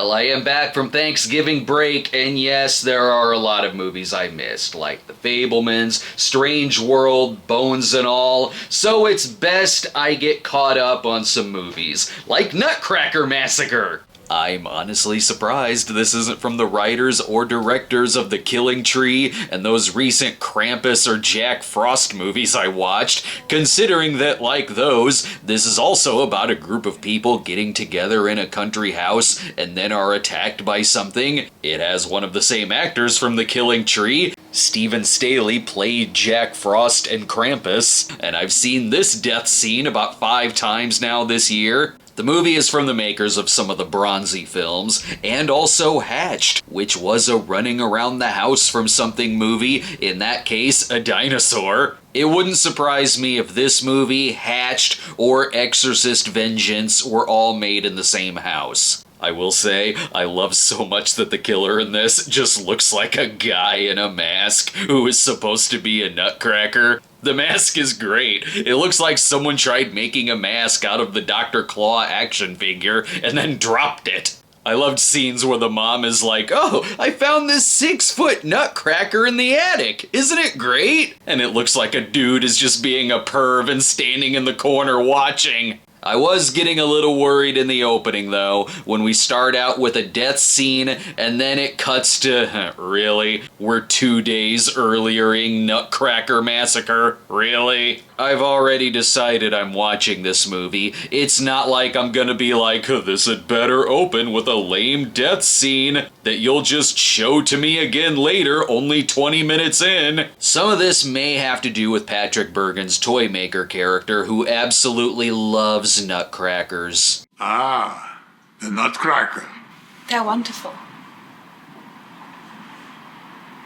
Well, I am back from Thanksgiving break, and yes, there are a lot of movies I missed, like The Fabelmans, Strange World, Bones and All, so it's best I get caught up on some movies, like Nutcracker Massacre. I'm honestly surprised this isn't from the writers or directors of The Killing Tree and those recent Krampus or Jack Frost movies I watched, considering that, like those, this is also about a group of people getting together in a country house and then are attacked by something. It has one of the same actors from The Killing Tree. Stephen Staley played Jack Frost and Krampus, and I've seen this death scene about 5 times now this year. The movie is from the makers of some of the Bronzy films, and also Hatched, which was a running around the house from something movie, in that case, a dinosaur. It wouldn't surprise me if this movie, Hatched, or Exorcist Vengeance were all made in the same house. I will say, I love so much that the killer in this just looks like a guy in a mask who is supposed to be a nutcracker. The mask is great. It looks like someone tried making a mask out of the Dr. Claw action figure and then dropped it. I loved scenes where the mom is like, "Oh, I found this 6-foot nutcracker in the attic. Isn't it great?" And it looks like a dude is just being a perv and standing in the corner watching. I was getting a little worried in the opening, though, when we start out with a death scene, and then it cuts to, really? We're 2 days earliering Nutcracker Massacre? Really? I've already decided I'm watching this movie. It's not like I'm gonna be like, this had better open with a lame death scene that you'll just show to me again later, only 20 minutes in. Some of this may have to do with Patrick Bergen's toy maker character, who absolutely loves nutcrackers. Ah, the Nutcracker. They're wonderful.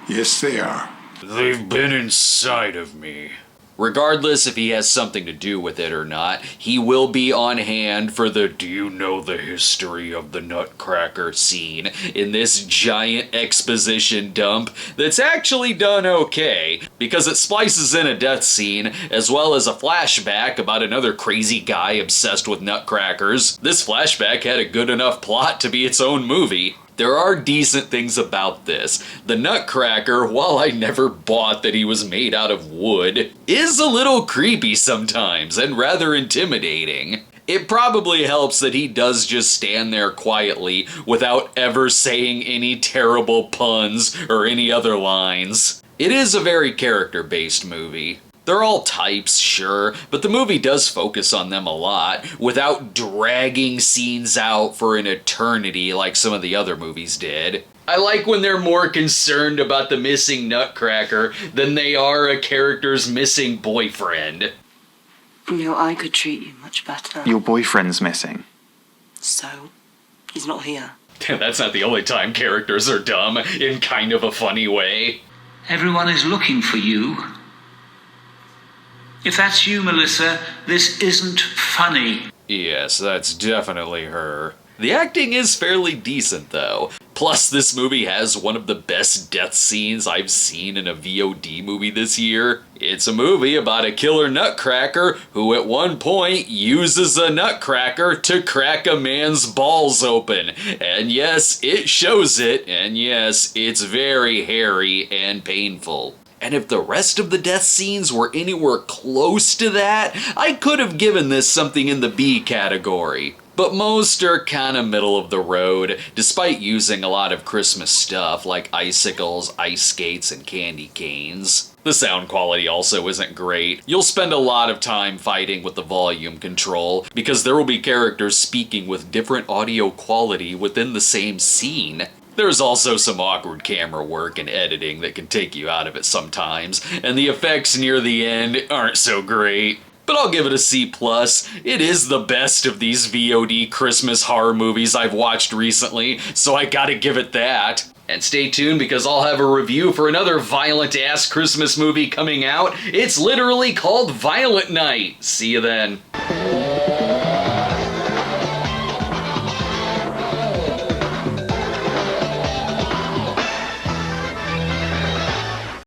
Yes, they are. They've been inside of me. Regardless if he has something to do with it or not, he will be on hand for the "do you know the history of the Nutcracker" scene in this giant exposition dump that's actually done okay, because it splices in a death scene as well as a flashback about another crazy guy obsessed with nutcrackers. This flashback had a good enough plot to be its own movie. There are decent things about this. The Nutcracker, while I never bought that he was made out of wood, is a little creepy sometimes and rather intimidating. It probably helps that he does just stand there quietly without ever saying any terrible puns or any other lines. It is a very character-based movie. They're all types, sure, but the movie does focus on them a lot, without dragging scenes out for an eternity like some of the other movies did. I like when they're more concerned about the missing nutcracker than they are a character's missing boyfriend. You know, I could treat you much better. Your boyfriend's missing. So, he's not here. That's not the only time characters are dumb, in kind of a funny way. Everyone is looking for you. If that's you, Melissa, this isn't funny. Yes, that's definitely her. The acting is fairly decent, though. Plus, this movie has one of the best death scenes I've seen in a VOD movie this year. It's a movie about a killer nutcracker who at one point uses a nutcracker to crack a man's balls open. And yes, it shows it, and yes, it's very hairy and painful. And if the rest of the death scenes were anywhere close to that, I could have given this something in the B category. But most are kinda middle of the road, despite using a lot of Christmas stuff like icicles, ice skates, and candy canes. The sound quality also isn't great. You'll spend a lot of time fighting with the volume control, because there will be characters speaking with different audio quality within the same scene. There's also some awkward camera work and editing that can take you out of it sometimes, and the effects near the end aren't so great. But I'll give it a C+. It is the best of these VOD Christmas horror movies I've watched recently, so I gotta give it that. And stay tuned because I'll have a review for another violent-ass Christmas movie coming out. It's literally called Violent Night. See you then.